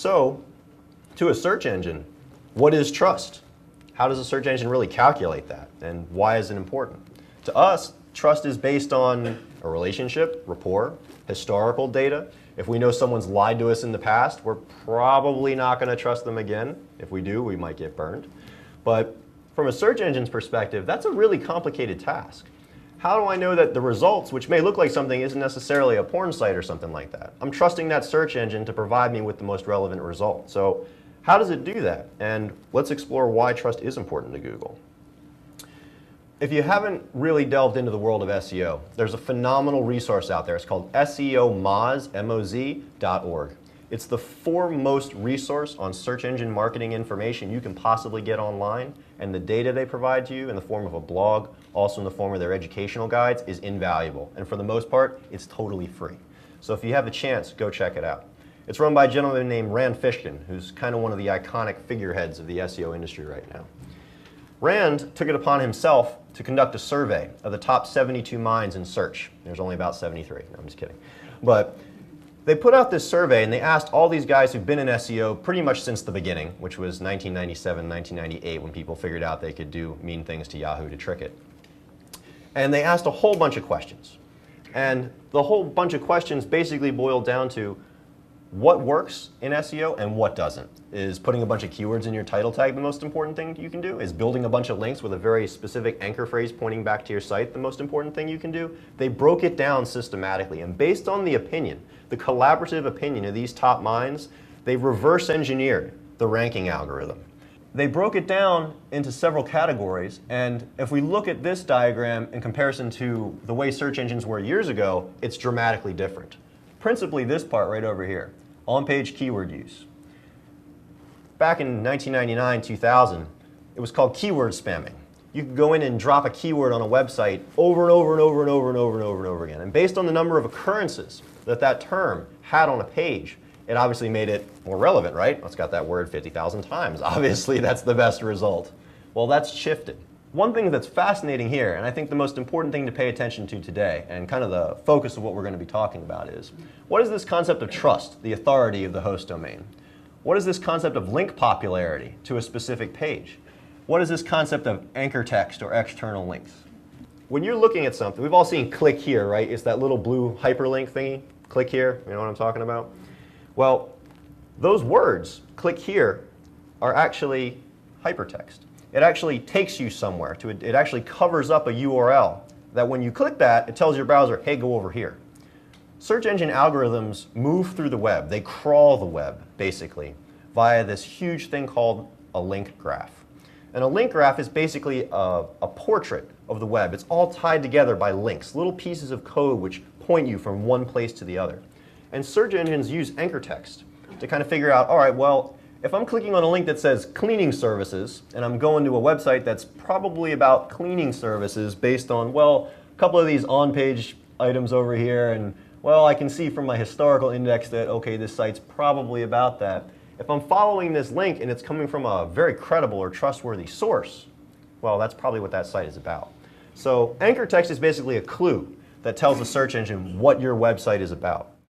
So, to a search engine, what is trust? How does a search engine really calculate that? And why is it important? To us, trust is based on a relationship, rapport, historical data. If we know someone's lied to us in the past, we're probably not going to trust them again. If we do, we might get burned. But from a search engine's perspective, that's a really complicated task. How do I know that the results, which may look like something, isn't necessarily a porn site or something like that? I'm trusting that search engine to provide me with the most relevant result. So how does it do that? And let's explore why trust is important to Google. If you haven't really delved into the world of SEO, there's a phenomenal resource out there. It's called SEOmoz.org. It's the foremost resource on search engine marketing information you can possibly get online, and the data they provide to you in the form of a blog, also in the form of their educational guides, is invaluable. And for the most part, it's totally free. So if you have a chance, go check it out. It's run by a gentleman named Rand Fishkin, who's kind of one of the iconic figureheads of the SEO industry right now. Rand took it upon himself to conduct a survey of the top 72 minds in search. There's only about 73. No, I'm just kidding. But they put out this survey and they asked all these guys who've been in SEO pretty much since the beginning, which was 1997, 1998, when people figured out they could do mean things to Yahoo to trick it. And they asked a whole bunch of questions. And the whole bunch of questions basically boiled down to what works in SEO and what doesn't. Is putting a bunch of keywords in your title tag the most important thing you can do? Is building a bunch of links with a very specific anchor phrase pointing back to your site the most important thing you can do? They broke it down systematically, and based on the opinion, the collaborative opinion of these top minds, they reverse engineered the ranking algorithm. They broke it down into several categories, and if we look at this diagram in comparison to the way search engines were years ago, it's dramatically different. Principally this part right over here, on-page keyword use. Back in 1999, 2000, it was called keyword spamming. You could go in and drop a keyword on a website over and over and over and over and over and over and over again. And based on the number of occurrences that that term had on a page, it obviously made it more relevant, right? It's got that word 50,000 times. Obviously, that's the best result. Well, that's shifted. One thing that's fascinating here, and I think the most important thing to pay attention to today, and kind of the focus of what we're going to be talking about is, what is this concept of trust, the authority of the host domain? What is this concept of link popularity to a specific page? What is this concept of anchor text or external links? When you're looking at something, we've all seen click here, right? It's that little blue hyperlink thingy, click here, you know what I'm talking about? Well, those words, click here, are actually hypertext. It actually takes you somewhere. It actually covers up a URL that when you click that, it tells your browser, hey, go over here. Search engine algorithms move through the web. They crawl the web, basically, via this huge thing called a link graph. And a link graph is basically a portrait of the web. It's all tied together by links, little pieces of code which point you from one place to the other. And search engines use anchor text to kind of figure out, all right, well, if I'm clicking on a link that says cleaning services, and I'm going to a website that's probably about cleaning services based on, well, a couple of these on-page items over here, and, well, I can see from my historical index that, okay, this site's probably about that. If I'm following this link and it's coming from a very credible or trustworthy source, well, that's probably what that site is about. So anchor text is basically a clue that tells the search engine what your website is about.